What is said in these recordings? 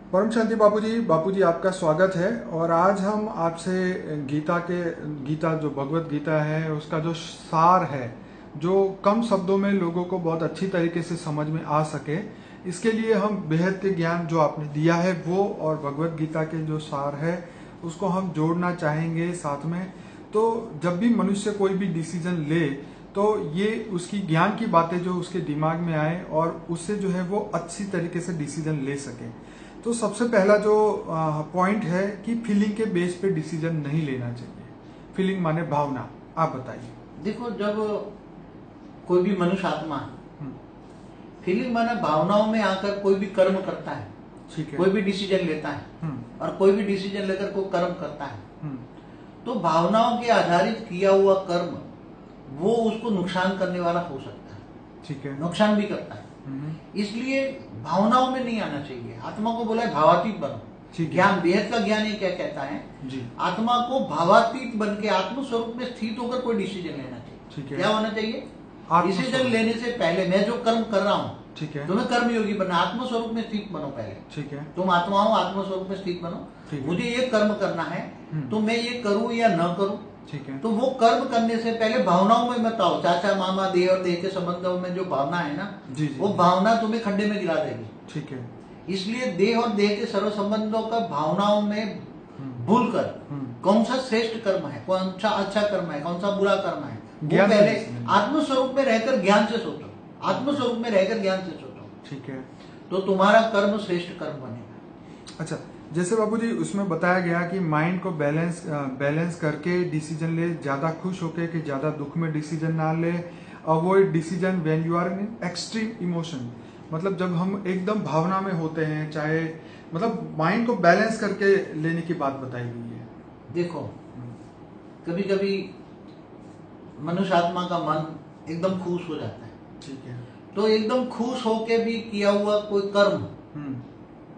परम शांति बापूजी आपका स्वागत है। और आज हम आपसे गीता जो भगवत गीता है उसका जो सार है, जो कम शब्दों में लोगों को बहुत अच्छी तरीके से समझ में आ सके, इसके लिए हम बेहद के ज्ञान जो आपने दिया है वो और भगवत गीता के जो सार है उसको हम जोड़ना चाहेंगे साथ में। तो जब भी मनुष्य कोई भी डिसीजन ले तो ये उसकी ज्ञान की बातें जो उसके दिमाग में आए और उससे जो है वो अच्छी तरीके से डिसीजन ले सके। तो सबसे पहला जो पॉइंट है कि फीलिंग के बेस पे डिसीजन नहीं लेना चाहिए। फीलिंग माने भावना, आप बताइए। देखो, जब कोई भी मनुष्य आत्मा फीलिंग माना भावनाओं में आकर कोई भी कर्म करता है, ठीक है, कोई भी डिसीजन लेता है और कोई भी डिसीजन लेकर कोई कर्म करता है, तो भावनाओं के आधारित किया हुआ कर्म वो उसको नुकसान करने वाला हो सकता है, ठीक है, नुकसान भी करता है। इसलिए भावनाओं में नहीं आना चाहिए। आत्मा को बोला है भावातीत बनो। ज्ञान, बेहद का ज्ञान ये क्या कहता है जी, आत्मा को भावातीत बन के आत्म स्वरूप में स्थित होकर कोई डिसीजन लेना चाहिए। ठीक है, क्या होना चाहिए? डिसीजन लेने से पहले मैं जो कर्म कर रहा हूँ, ठीक है, तुम्हें कर्म योगी बनना, आत्म स्वरूप में स्थित बनो पहले। ठीक है, तुम आत्मा हो, आत्म स्वरूप में स्थित बनो। मुझे ये कर्म करना है तो मैं ये करूं या न करूं, ठीक है, तो वो कर्म करने से पहले भावनाओं में मत आओ। चाचा मामा देह और देह के संबंधों में जो भावना है ना, जी, जी, वो भावना तुम्हें खड्डे में गिरा देगी। ठीक है। इसलिए देह और देह के सर्व संबंधों का भावनाओं में भूल कर कौन सा श्रेष्ठ कर्म है, कौन सा अच्छा कर्म है, कौन सा बुरा कर्म है, वो पहले आत्मस्वरूप में रहकर ज्ञान से सोचो। आत्मस्वरूप में रहकर ज्ञान से सोचो, ठीक है, तो तुम्हारा कर्म श्रेष्ठ कर्म बनेगा। अच्छा, जैसे बापूजी उसमें बताया गया कि माइंड को बैलेंस करके डिसीजन ले, ज्यादा खुश होके कि ज्यादा दुख में डिसीजन ना ले। Avoid decision when you are in extreme emotion, मतलब जब हम एकदम भावना में होते हैं, चाहे मतलब माइंड को बैलेंस करके लेने की बात बताई गई है। देखो, कभी कभी मनुष्य आत्मा का मन एकदम खुश हो जाता है, ठीक है, तो एकदम खुश होके भी किया हुआ कोई कर्म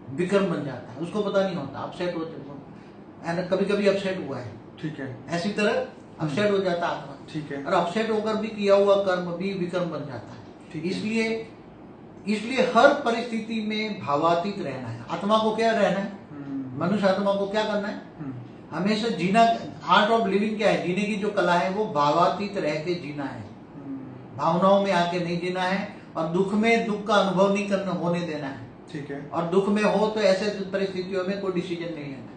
विकर्म बन जाता है, उसको पता नहीं होता, अपसेट होते। कभी कभी अपसेट हुआ है, ठीक है, ऐसी तरह अपसेट हो जाता आत्मा, ठीक है, और अपसेट होकर भी किया हुआ कर्म भी विकर्म बन जाता है। इसलिए हर परिस्थिति में भावातीत रहना है। आत्मा को क्या रहना है? मनुष्य आत्मा को क्या करना है? हमेशा जीना। आर्ट ऑफ लिविंग क्या है? जीने की जो कला है वो भावातीत रह के जीना है, भावनाओं में आके नहीं जीना है, और दुख में दुख का अनुभव नहीं करना होने देना है, ठीक है, और दुख में हो तो ऐसे परिस्थितियों में कोई डिसीजन नहीं लेना है,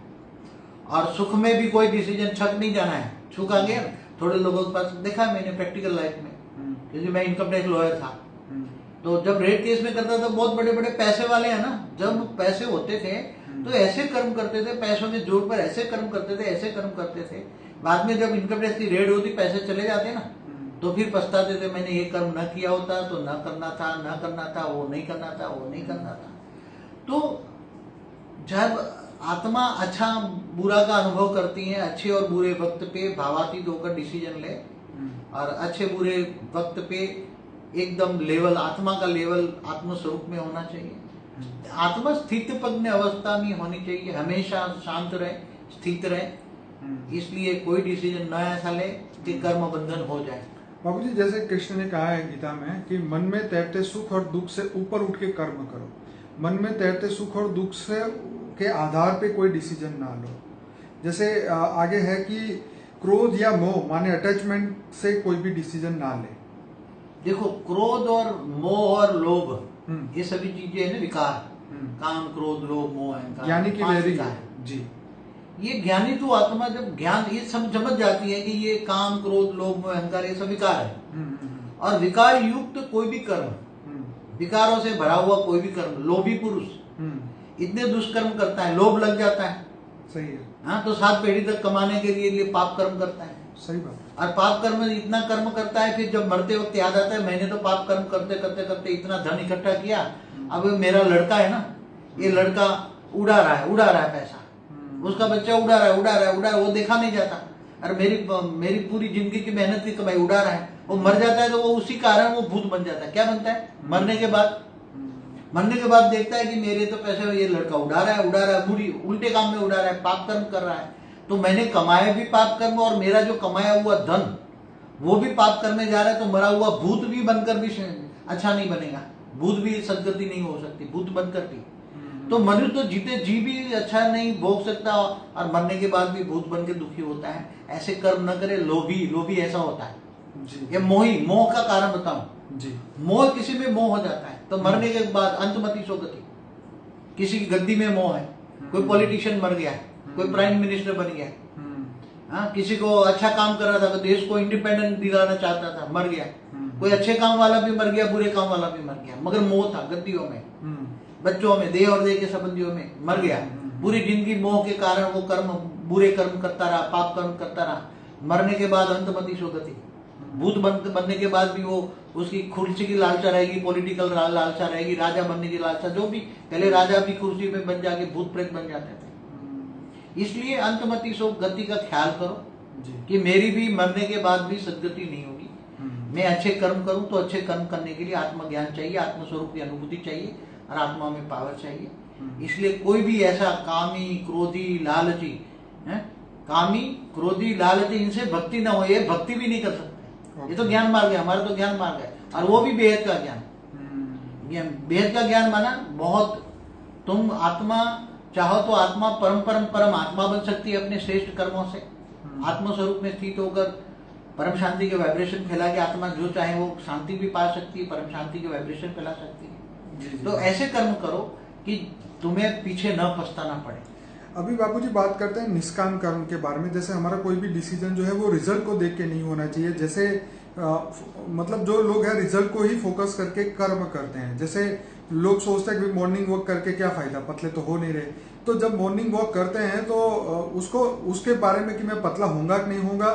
और सुख में भी कोई डिसीजन छक नहीं जाना है। छुक आ गया, थोड़े लोगों के पास देखा है मैंने प्रैक्टिकल लाइफ में, क्योंकि मैं इनकम टैक्स लॉयर था, तो जब रेड केस में करता था, बहुत बड़े बड़े पैसे वाले हैं ना, जब पैसे होते थे तो ऐसे कर्म करते थे, पैसों के जोर पर ऐसे कर्म करते थे, ऐसे कर्म करते थे। बाद में जब इनकम टैक्स की रेड होती, पैसे चले जाते ना, तो फिर पछताते थे, मैंने ये कर्म न किया होता तो न करना था, न करना था, वो नहीं करना था, वो नहीं करना था। तो जब आत्मा अच्छा बुरा का अनुभव करती है, अच्छे और बुरे वक्त पे भावातीत होकर डिसीजन ले, और अच्छे बुरे वक्त पे एकदम लेवल, आत्मा का लेवल आत्म स्वरूप में होना चाहिए। आत्मा स्थित प्रज्ञ अवस्था में होनी चाहिए, हमेशा शांत रहे, स्थित रहे। इसलिए कोई डिसीजन न ऐसा ले कि कर्म बंधन हो जाए। बाबूजी, जैसे कृष्ण ने कहा है गीता में कि मन में तैरते सुख और दुख से ऊपर उठ के कर्म करो। मन में तैरते सुख और दुख से के आधार पे कोई डिसीजन ना लो। जैसे आगे है कि क्रोध या मोह माने अटैचमेंट से कोई भी डिसीजन ना ले। देखो, क्रोध और मोह और लोभ, ये सभी चीजें है ना विकार, काम क्रोध लोभ मोह अहंकार, ज्ञानी की लहरी है जी। ये ज्ञानी तो आत्मा जब ज्ञान ये सब समझ जाती है कि ये काम क्रोध लोभ मोह अहंकार ये सब विकार है, और विकार युक्त कोई भी कर्म, विकारों से भरा हुआ कोई भी कर्म, लोभी पुरुष इतने दुष्कर्म करता है, लोभ लग जाता है, सही है, हाँ, तो 7 पीढ़ी तक कमाने के लिए पाप कर्म करता है। सही बात। और पाप कर्म इतना कर्म करता है, फिर जब मरते वक्त याद आता है मैंने तो पाप कर्म करते करते करते इतना धन इकट्ठा किया, अब मेरा लड़का है ना, ये लड़का उड़ा रहा है पैसा, उसका बच्चा उड़ा रहा है, वो देखा नहीं जाता। और मेरी पूरी जिंदगी की मेहनत की कमाई उड़ा रहा है, वो मर जाता है तो वो उसी कारण वो भूत बन जाता है। क्या बनता है? मरने के बाद देखता है कि मेरे तो पैसे ये लड़का उड़ा रहा है, बुरी उल्टे काम में उड़ा रहा है, पाप कर्म कर रहा है, तो मैंने कमाया भी पाप कर्म, और मेरा जो कमाया हुआ धन वो भी पाप कर्म में जा रहा है, तो मरा हुआ भूत भी बनकर भी अच्छा नहीं बनेगा, भूत भी सदगति नहीं हो सकती, भूत बनकर भी। तो मनुष्य तो जीते जी भी अच्छा नहीं भोग सकता और मरने के बाद भी भूत बन के दुखी होता है। ऐसे कर्म न करे। लोभी ऐसा होता है जी। ये मोह का कारण बताऊं जी। मोह किसी में मोह हो जाता है तो मरने के बाद अंतमति सोगति। किसी की गद्दी में मोह है, कोई पॉलिटिशियन मर गया है, कोई प्राइम मिनिस्टर बन गया है, हाँ, किसी को अच्छा काम कर रहा था, देश को इंडिपेंडेंट दिलाना चाहता था, मर गया। कोई अच्छे काम वाला भी मर गया, बुरे काम वाला भी मर गया, मगर मोह था गद्दियों में, बच्चों में, देह और देह के संबंधियों में मर गया। पूरी जिंदगी मोह के कारण वो कर्म, बुरे कर्म करता रहा, पाप कर्म करता रहा। मरने के बाद अंतमति सोगति। भूत बनने के बाद भी वो उसकी कुर्सी की लालसा रहेगी, पॉलिटिकल लालसा रहेगी, राजा बनने की लालसा, जो भी पहले राजा भी कुर्सी पे बन जाके भूत प्रेत बन जाते थे। इसलिए अंतमति सोगति का ख्याल करो कि मेरी भी मरने के बाद भी सदगति नहीं होगी। मैं अच्छे कर्म करूं तो अच्छे कर्म करने के लिए आत्मज्ञान चाहिए, आत्मस्वरूप की अनुभूति चाहिए और आत्मा में पावर चाहिए। इसलिए कोई भी ऐसा कामी, क्रोधी, लालची, कामी, क्रोधी, लालची, इनसे भक्ति ना हो, ये भक्ति भी नहीं कर सकते। ये तो ज्ञान मार्ग है, हमारा तो ज्ञान मार्ग है, और वो भी बेहद का ज्ञान। बेहद का ज्ञान माना बहुत, तुम आत्मा चाहो तो आत्मा परम आत्मा बन सकती है अपने श्रेष्ठ कर्मों से। आत्म स्वरूप में स्थित होकर परम शांति के वाइब्रेशन फैला के आत्मा जो चाहे वो शांति भी पा सकती है, परम शांति के वाइब्रेशन फैला सकती है। तो ऐसे कर्म करो कि तुम्हें पीछे न पछताना पड़े। अभी बापूजी बात करते हैं निष्काम कर्म के बारे में। जैसे हमारा कोई भी डिसीजन जो है वो रिजल्ट को देख के नहीं होना चाहिए। जैसे मतलब जो लोग हैं रिजल्ट को ही फोकस करके कर्म करते हैं। जैसे लोग सोचते हैं कि मॉर्निंग वॉक करके क्या फायदा, पतले तो हो नहीं रहे। तो जब मॉर्निंग वॉक करते हैं तो उसको उसके बारे में कि मैं पतला होऊंगा कि नहीं होऊंगा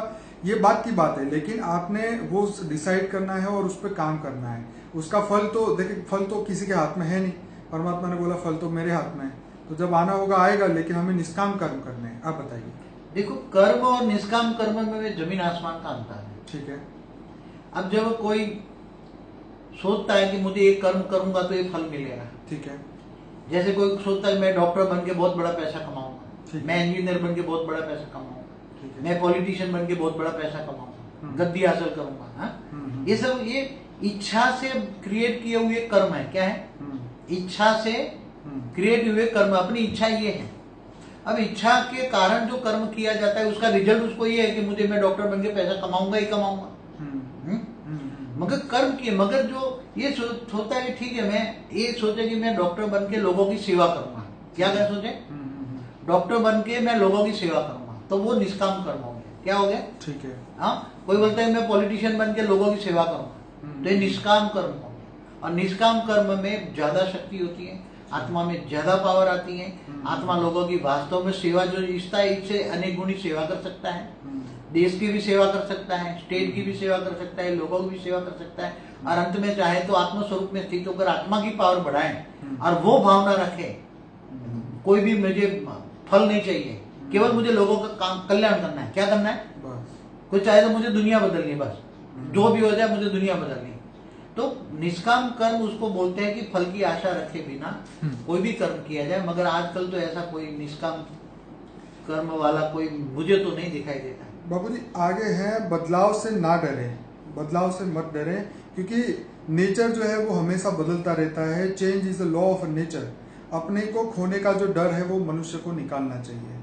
ये बात की बात है, लेकिन आपने वो डिसाइड करना है और उस पर काम करना है। उसका फल तो देखिए, फल तो किसी के हाथ में है नहीं। परमात्मा ने बोला फल तो मेरे हाथ में है, तो जब आना होगा आएगा, लेकिन हमें निष्काम कर्म करने हैं। आप बताइए। देखो, कर्म और निष्काम कर्म में जमीन आसमान का अंतर है। ठीक है। अब जब कोई सोचता है कि मुझे ये कर्म करूंगा तो ये फल मिलेगा, ठीक है। जैसे कोई सोचता है मैं डॉक्टर बन के बहुत बड़ा पैसा कमाऊंगा, मैं इंजीनियर बन के बहुत बड़ा पैसा कमाऊंगा, मैं पॉलिटिशियन बन के बहुत बड़ा पैसा कमाऊंगा, गद्दी हासिल करूंगा। ये सब ये इच्छा से क्रिएट किए हुए कर्म है। क्या है? इच्छा से क्रिएट हुए कर्म। अपनी इच्छा ये है। अब इच्छा के कारण जो कर्म किया जाता है उसका रिजल्ट उसको ये है कि मुझे, मैं डॉक्टर बन के पैसा कमाऊंगा ही कमाऊंगा। मगर कर्म किए, मगर जो ये सोचता है ठीक है, मैं ये सोचे कि मैं डॉक्टर बन के लोगों की सेवा करूंगा। क्या क्या सोचे? डॉक्टर बन के मैं लोगों की सेवा करूंगा, तो वो निष्काम कर्म हो गया। क्या हो गया? ठीक है। हाँ, कोई बोलता है मैं पॉलिटिशियन बन के लोगों की सेवा करूंगा, तो ये निष्काम कर्म हो गया। और निष्काम कर्म में ज्यादा शक्ति होती है, आत्मा में ज्यादा पावर आती है। आत्मा लोगों की वास्तव में सेवा जो इच्छा है, इससे अनेक गुणी सेवा कर सकता है। देश की भी सेवा कर सकता है, स्टेट की भी सेवा कर सकता है, लोगों की भी सेवा कर सकता है। और अंत में चाहे तो आत्म स्वरूप में स्थित होकर आत्मा की पावर बढ़ाए और वो भावना रखे, कोई भी मुझे फल नहीं चाहिए, केवल मुझे लोगों का काम कल्याण करना है। क्या करना है? कोई चाहे तो मुझे दुनिया बदलनी, बस जो भी हो जाए मुझे दुनिया बदलनी। तो निष्काम कर्म उसको बोलते हैं कि फल की आशा रखे बिना कोई भी कर्म किया जाए। मगर आजकल तो ऐसा कोई निष्काम कर्म वाला कोई मुझे तो नहीं दिखाई देता। बाबूजी आगे है, बदलाव से ना डरे, बदलाव से मत डरे, क्योंकि नेचर जो है वो हमेशा बदलता रहता है। Change is the law of nature. अपने को खोने का जो डर है वो मनुष्य को निकालना चाहिए।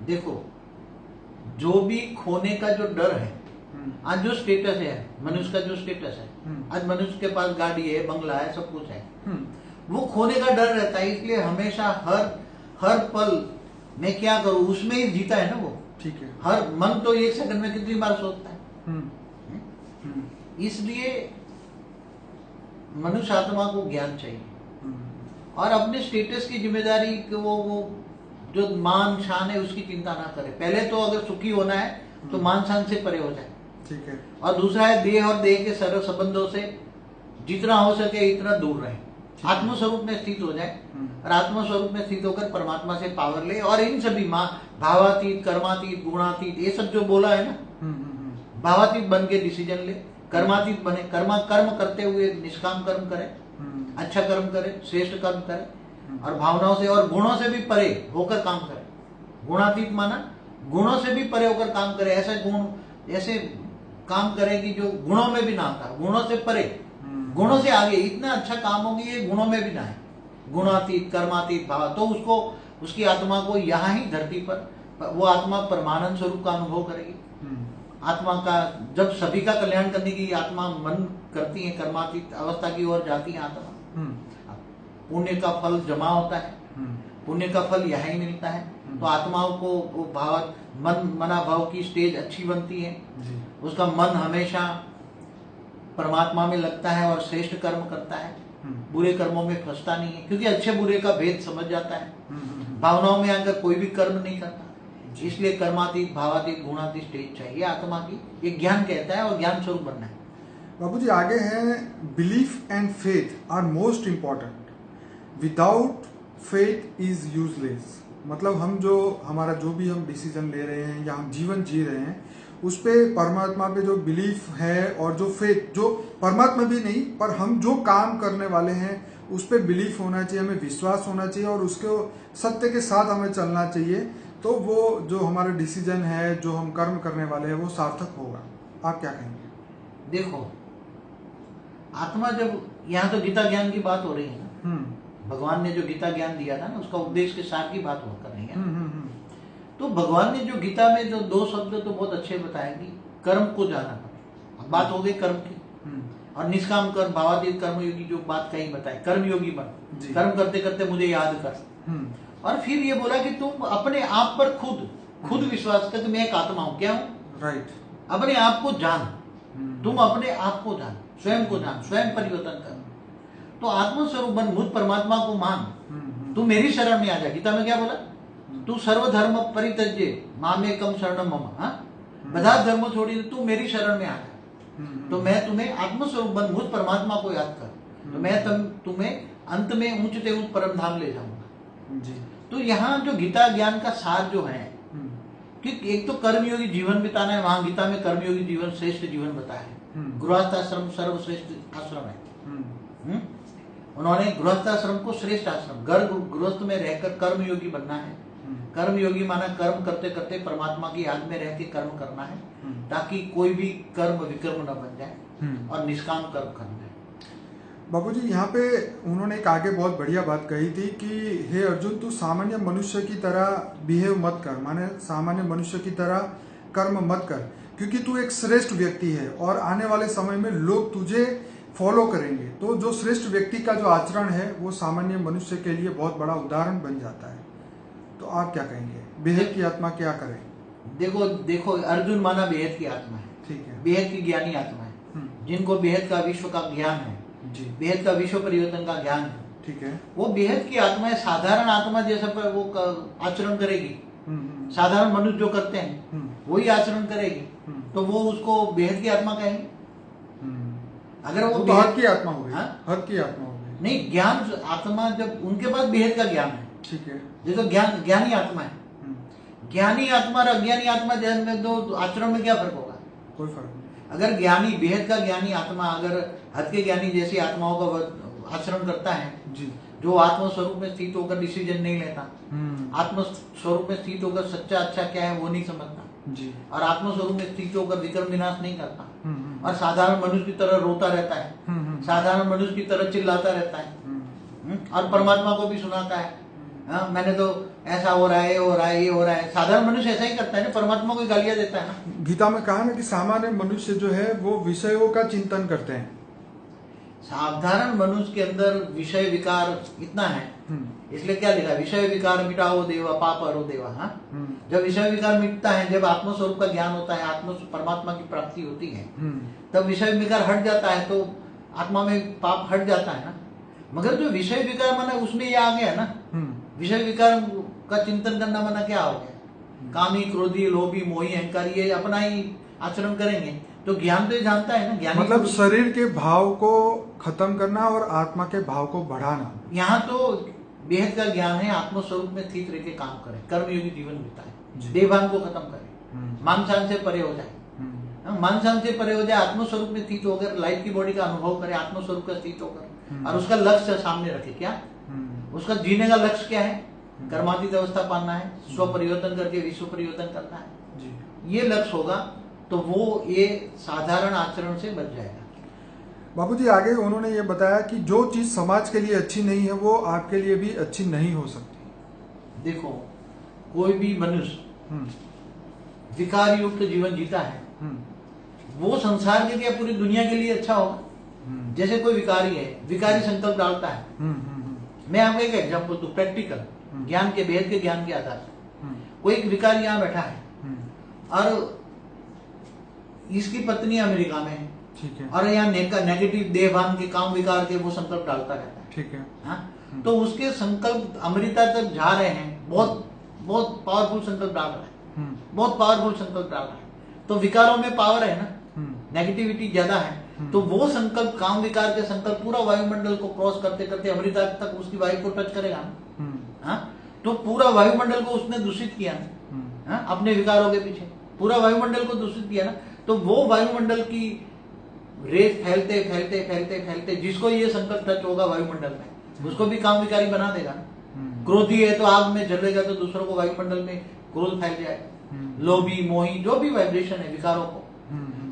देखो, जो भी खोने का जो डर है, आज जो स्टेटस है मनुष्य का, जो स्टेटस है आज मनुष्य के पास गाड़ी है, बंगला है, सब कुछ है, वो खोने का डर रहता है। इसलिए हमेशा हर पल मैं क्या करूं उसमें ही जीता है ना वो। ठीक है। हर मन तो एक सेकंड में कितनी बार सोचता है। इसलिए मनुष्य आत्मा को ज्ञान चाहिए और अपने स्टेटस की जिम्मेदारी वो जो मान शान है उसकी चिंता ना करे। पहले तो अगर सुखी होना है तो मान शान से परे हो जाए। ठीक है। और दूसरा है देह और देह के सरल संबंधों से जितना हो सके इतना दूर रहे, आत्म स्वरूप में स्थित हो जाए और आत्म स्वरूप में स्थित होकर परमात्मा से पावर ले। और इन सभी भावातीत, कर्मातीत, गुणातीत, ये सब जो बोला है ना, भावातीत बन के डिसीजन ले, कर्मातीत बने, कर्म करते हुए निष्काम कर्म करे, अच्छा कर्म करे, श्रेष्ठ कर्म करे और भावनाओं से और गुणों से भी परे होकर काम करे। गुणातीत माना गुणों से भी परे होकर काम करे। ऐसे काम करे कि जो गुणों में भी ना आता, गुणों से परे, गुणों से आगे, इतना अच्छा काम होगी ये गुणों में भी ना है। गुणातीत, कर्मातीत भाव, तो उसको उसकी आत्मा को यहाँ ही धरती पर वो आत्मा परमानंद स्वरूप का अनुभव करेगी। आत्मा का जब सभी का कल्याण करने की आत्मा मन करती है, कर्मातीत अवस्था की ओर जाती है आत्मा, पुण्य का फल जमा होता है, पुण्य का फल यहाँ ही मिलता है, तो आत्माओं को वो भाव मना भाव की स्टेज अच्छी बनती है, उसका मन हमेशा परमात्मा में लगता है और श्रेष्ठ कर्म करता है, बुरे कर्मों में फंसता नहीं है, क्योंकि अच्छे बुरे का भेद समझ जाता है, भावनाओं में आकर कोई भी कर्म नहीं करता। इसलिए कर्मातीत, भावातीत, गुणातीत स्टेज चाहिए आत्मा की, ये ज्ञान कहता है और ज्ञान स्वरूप बनना है। बाबूजी आगे है, belief and faith are most important, without faith is useless. मतलब हमारा जो भी हम डिसीजन ले रहे हैं या हम जीवन जी रहे हैं, उस पे परमात्मा पे जो बिलीफ है और जो फेथ, जो परमात्मा भी नहीं पर हम जो काम करने वाले हैं उस पे बिलीफ होना चाहिए, हमें विश्वास होना चाहिए और उसको सत्य के साथ हमें चलना चाहिए, तो वो जो हमारा डिसीजन है, जो हम कर्म करने वाले हैं, वो सार्थक होगा। आप क्या कहेंगे? देखो, आत्मा जब, यहाँ तो गीता ज्ञान की बात हो रही है ना, भगवान ने जो गीता ज्ञान दिया था ना, उसका उपदेश के सार की बात हो कर रही है। तो भगवान ने जो गीता में जो 2 शब्द तो बहुत अच्छे बताए कि कर्म को जाना पड़े। अब बात हो गई कर्म की, और निष्काम कर्म, भावातीत कर्मयोगी जो बात कहीं बताए, कर्मयोगी बन, कर्म करते करते मुझे याद कर। और फिर ये बोला कि तुम अपने आप पर खुद विश्वास कर, मैं एक आत्मा हूं, क्या हूं? राइट। अपने आप को जान, तुम अपने आप को जान, स्वयं को जान, स्वयं परिवर्तन कर। तो आत्मस्वरूप बन, मुझ परमात्मा को मान, तू मेरी शरण में आ जा। गीता में क्या बोला? तू सर्वधर्म परित्यज्य मामेकम शरणम मम, બધા धर्म छोड़ी तू मेरी शरण में आ जा। तो मैं तुम्हें आत्मस्वरूप बन, मुझ परमात्मा को याद कर, तो मैं तुम्हें अंत में ऊंचते ऊंच परम धाम ले जाऊंगा। तो यहाँ जो गीता ज्ञान का सार जो है कि एक तो कर्मयोगी जीवन बिताना है, वहां गीता में कर्मयोगी जीवन श्रेष्ठ जीवन बताया है। गृहस्थाश्रम सर्वश्रेष्ठ आश्रम है। उन्होंने गृहस्थाश्रम को श्रेष्ठ आश्रम, गृहस्थ में रहकर कर्मयोगी बनना है। कर्मयोगी माना कर्म करते करते परमात्मा की याद में रह के कर्म करना है, ताकि कोई भी कर्म विकर्म न बन जाए और निष्काम कर्म करना है। बाबूजी यहाँ पे उन्होंने एक आगे बहुत बढ़िया बात कही थी कि हे अर्जुन, तू सामान्य मनुष्य की तरह बिहेव मत कर, माने सामान्य मनुष्य की तरह कर्म मत कर, क्योंकि तू एक श्रेष्ठ व्यक्ति है और आने वाले समय में लोग तुझे फॉलो करेंगे। तो जो श्रेष्ठ व्यक्ति का जो आचरण है वो सामान्य मनुष्य के लिए बहुत बड़ा उदाहरण बन जाता है। तो आप क्या कहेंगे, बेहद की आत्मा क्या करे? देखो अर्जुन माना बेहद की आत्मा है, ठीक है, बेहद की ज्ञानी आत्मा है, जिनको बेहद का विश्व का ज्ञान है, बेहद का विश्व परिवर्तन का ज्ञान है, ठीक है, वो बेहद की आत्मा है। साधारण आत्मा जैसा पर वो आचरण करेगी, साधारण मनुष्य जो करते हैं वही आचरण करेगी, तो वो उसको बेहद की आत्मा कहेंगे। अगर वो तो हद की आत्मा हो गई, हद की आत्मा हो गई। नहीं, ज्ञान आत्मा जब उनके पास बेहद का ज्ञान है, ठीक है, जैसे ज्ञानी आत्मा है। ज्ञानी आत्मा और अज्ञानी आत्मा में दो आचरण में क्या फर्क होगा? कोई फर्क नहीं। अगर ज्ञानी, बेहद का ज्ञानी आत्मा अगर हद के ज्ञानी जैसी आत्माओं का आचरण करता है जी, जो आत्म स्वरूप में स्थित होकर डिसीजन नहीं लेता, आत्म स्वरूप में स्थित होकर सच्चा अच्छा क्या है वो नहीं समझता जी, और आत्म स्वरूप में स्थित होकर विक्रम विनाश नहीं करता, और साधारण मनुष्य की तरह रोता रहता है, साधारण मनुष्य की तरह चिल्लाता रहता है, और परमात्मा को भी सुनाता है, मैंने तो ऐसा हो रहा है, ये हो रहा है, ये हो रहा है। साधारण मनुष्य ऐसा ही करता है ना, परमात्मा को गालियां देता है ना। गीता में कहा ना कि सामान्य मनुष्य जो है वो विषयों का चिंतन करते हैं। साधारण मनुष्य के अंदर विषय विकार इतना है, इसलिए क्या लिखा है, विषय विकार मिटाओ देवा पाप हरो देवा। जब विषय विकार मिटता है, जब आत्म स्वरूप का ज्ञान होता है, आत्म परमात्मा की प्राप्ति होती है, तब विषय विकार हट जाता है, तो आत्मा में पाप हट जाता है ना। मगर जो विषय विकार माना उसमें ये आ गया ना, विषय विकार का चिंतन करना माना क्या हो गया, कामी क्रोधी लोभी मोही अहंकारी ये अपना ही आचरण करेंगे, तो ज्ञान तो ये जानता है ना, ज्ञान मतलब शरीर के भाव को खत्म करना और आत्मा के भाव को बढ़ाना। यहाँ तो बेहद का ज्ञान है, आत्म स्वरूप में स्थित रह के काम करे, कर्मयोगी जीवन बिताए, देहभान को खत्म करे, मानसान से परे हो जाए, मानसान से परे हो जाए, आत्म स्वरूप में स्थित होकर लाइफ की बॉडी का अनुभव करे, आत्म स्वरूप का स्थित होकर, और उसका लक्ष्य सामने रखे। क्या उसका जीने का लक्ष्य क्या है? कर्मातीत अवस्था पाना है, स्व परिवर्तन करके विश्व परिवर्तन करना है। ये लक्ष्य होगा तो वो ये साधारण आचरण से बच जाएगा। बापूजी आगे उन्होंने ये बताया कि जो चीज समाज के लिए अच्छी नहीं है वो आपके लिए भी अच्छी नहीं हो सकती। देखो, कोई भी मनुष्य विकार युक्त जीवन जीता है, वो संसार के लिए पूरी दुनिया के लिए अच्छा होगा। जैसे कोई विकारी है, विकारी संकल्प डालता है। मैं आपको एक एग्जांपल दूं, प्रैक्टिकल ज्ञान के, वेद के ज्ञान के आधार से। कोई एक विकारी यहाँ बैठा है और इसकी पत्नी अमेरिका में है, ठीक है, और यहाँ नेगेटिव देहभान के, काम विकार के वो संकल्प डालता रहता है, ठीक है। हाँ? तो उसके संकल्प अमृता तक जा रहे हैं, बहुत बहुत पावरफुल संकल्प डाल रहा है, बहुत पावरफुल संकल्प डाल रहा है। तो विकारों में पावर है ना, नेगेटिविटी ज्यादा है, तो वो संकल्प, काम विकार के संकल्प पूरा वायुमंडल को क्रॉस करते करते अमृता तक उसकी वायु को टच करेगा ना, हाँ? तो पूरा वायुमंडल को उसने दूषित किया ना, हाँ? अपने विकारों के पीछे पूरा वायुमंडल को दूषित किया ना, तो वो वायुमंडल की रेस फैलते फैलते फैलते फैलते जिसको ये संकल्प टच होगा वायुमंडल में, उसको भी काम विकारी बना देगा ना। क्रोधी है तो आग में जलेगा, तो दूसरों को वायुमंडल में क्रोध फैल जाएगा। लोभी, मोही, जो भी वाइब्रेशन है विकारों को,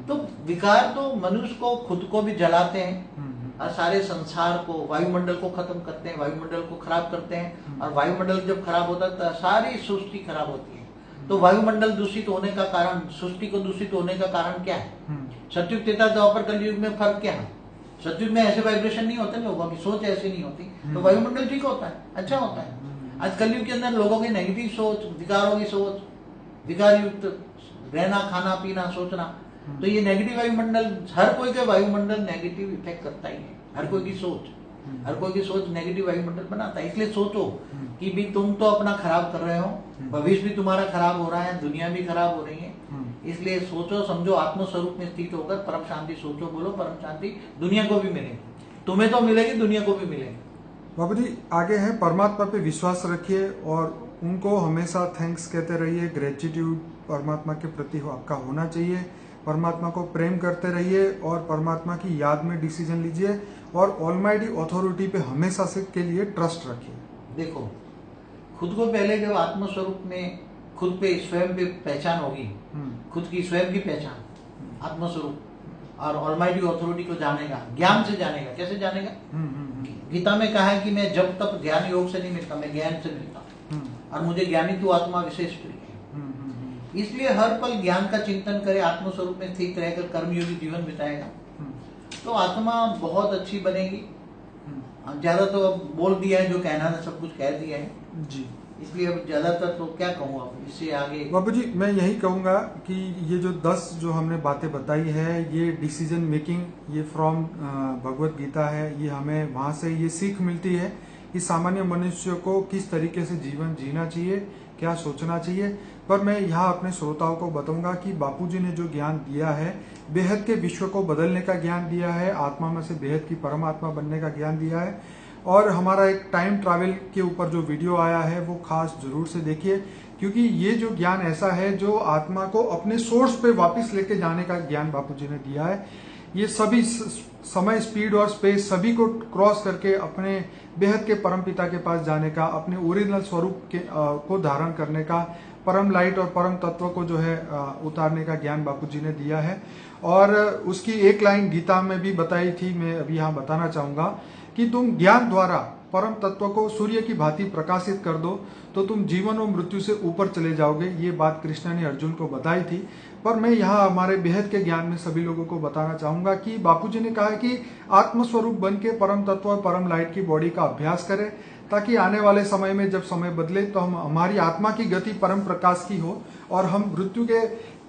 तो विकार तो मनुष्य को, खुद को भी जलाते हैं और सारे संसार को, वायुमंडल को खत्म करते हैं, वायुमंडल को खराब करते हैं। और वायुमंडल जब खराब होता है तो सारी सृष्टि खराब होती है। तो वायुमंडल दूषित होने का कारण, सृष्टि को दूषित होने का कारण क्या है? सतयुग, त्रेता, द्वापर, कलयुग में फर्क क्या है? सतयुग में ऐसे वाइब्रेशन नहीं होते, लोगों की सोच ऐसी नहीं होती, तो वायुमंडल ठीक होता है, अच्छा होता है। आज कलयुग के अंदर लोगों की नेगेटिव सोच, विकारों की सोच, विकार युक्त रहना, खाना पीना, सोचना, तो ये नेगेटिव वायुमंडल, हर कोई का वायुमंडल नेगेटिव इफेक्ट करता ही है। हर कोई की सोच, हर कोई की सोच नेगेटिव वायुमंडल बनाता है। इसलिए सोचो कि भी तुम तो अपना खराब कर रहे हो, भविष्य भी तुम्हारा खराब हो रहा है, दुनिया भी खराब हो रही है। इसलिए सोचो, समझो, आत्मस्वरूप में स्थित होकर परम शांति सोचो, बोलो परम शांति दुनिया को भी मिलेगी, तुम्हें तो मिलेगी, दुनिया को भी मिलेगी। बाबू जी आगे है, परमात्मा पे विश्वास रखिए और उनको हमेशा थैंक्स कहते रहिए। ग्रेटिट्यूड परमात्मा के प्रति आपका होना चाहिए। परमात्मा को प्रेम करते रहिए और परमात्मा की याद में डिसीजन लीजिए और ऑलमाइटी अथॉरिटी पे हमेशा से के लिए ट्रस्ट रखिए। देखो, खुद को पहले जब आत्मस्वरूप में खुद पे, स्वयं पे पहचान होगी, खुद की स्वयं की पहचान, आत्मस्वरूप और ऑलमाइटी अथॉरिटी को जानेगा, ज्ञान से जानेगा। कैसे जानेगा? गीता में कहा है कि मैं जब तक ज्ञान योग से नहीं मिलता, मैं ज्ञान से मिलता और मुझे ज्ञानी तू आत्मा विशेष प्रिय है। इसलिए हर पल ज्ञान का चिंतन करे, आत्मस्वरूप में स्थित रहकर कर्मयोगी जीवन बिताएगा तो आत्मा बहुत अच्छी बनेगी। ज्यादा तो अब बोल दिया है, जो कहना है सब कुछ कह दिया है जी। इसलिए अब ज्यादातर तो क्या कहूँ, अब इससे आगे बाबू जी मैं यही कहूंगा कि ये जो 10 जो हमने बातें बताई है, ये डिसीजन मेकिंग, ये फ्रॉम भगवत गीता है। ये हमें वहां से ये सीख मिलती है कि सामान्य मनुष्य को किस तरीके से जीवन जीना चाहिए, क्या सोचना चाहिए। पर मैं यहाँ अपने श्रोताओं को बताऊंगा कि बापूजी ने जो ज्ञान दिया है, बेहद के विश्व को बदलने का ज्ञान दिया है, आत्मा में से बेहद की परमात्मा बनने का ज्ञान दिया है। और हमारा एक टाइम ट्रैवल के ऊपर जो वीडियो आया है वो खास जरूर से देखिए, क्योंकि ये जो ज्ञान ऐसा है जो आत्मा को अपने सोर्स पे वापस लेके जाने का ज्ञान बापूजी ने दिया है। ये सभी समय, स्पीड और स्पेस सभी को क्रॉस करके अपने बेहद के परम पिता के पास जाने का, अपने ओरिजिनल स्वरूप के को धारण करने का, परम लाइट और परम तत्व को जो है उतारने का ज्ञान बापूजी ने दिया है। और उसकी एक लाइन गीता में भी बताई थी, मैं अभी यहाँ बताना चाहूंगा कि तुम ज्ञान द्वारा परम तत्व को सूर्य की भांति प्रकाशित कर दो तो तुम जीवन और मृत्यु से ऊपर चले जाओगे। ये बात कृष्ण ने अर्जुन को बताई थी। पर मैं यहाँ हमारे बेहद के ज्ञान में सभी लोगों को बताना चाहूंगा कि बापूजी ने कहा है कि आत्मस्वरूप बन के परम तत्व और परम लाइट की बॉडी का अभ्यास करें, ताकि आने वाले समय में जब समय बदले तो हमारी आत्मा की गति परम प्रकाश की हो और हम मृत्यु के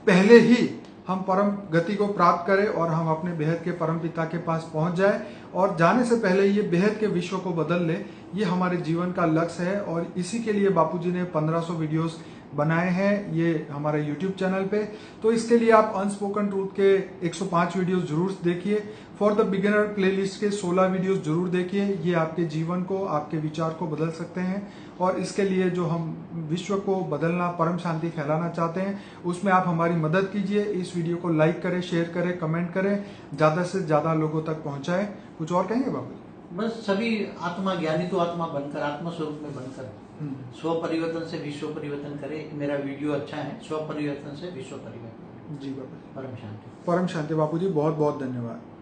पहले ही हम परम गति को प्राप्त करें और हम अपने बेहद के परम पिता के पास पहुंच जाए और जाने से पहले ये बेहद के विश्व को बदल ले। ये हमारे जीवन का लक्ष्य है और इसी के लिए बापूजी ने 1500 वीडियोस बनाए हैं ये हमारे YouTube चैनल पे। तो इसके लिए आप अनस्पोकन ट्रूथ के 105 वीडियोस जरूर देखिए। फॉर द बिगिनर प्लेलिस्ट के 16 वीडियोस जरूर देखिए। ये आपके जीवन को, आपके विचार को बदल सकते हैं और इसके लिए जो हम विश्व को बदलना, परम शांति फैलाना चाहते हैं, उसमें आप हमारी मदद कीजिए। इस वीडियो को लाइक करें, शेयर करें, कमेंट करें, ज्यादा से ज्यादा लोगों तक पहुंचाएं। कुछ और कहेंगे बाबू? बस सभी आत्मा, ज्ञानी तो आत्मा बनकर, आत्म स्वरूप में बनकर स्व परिवर्तन से विश्व परिवर्तन करे। मेरा वीडियो अच्छा है, स्व परिवर्तन से विश्व परिवर्तन। जी बाबू, परम शांति। परम शांति बापू जी, बहुत बहुत धन्यवाद।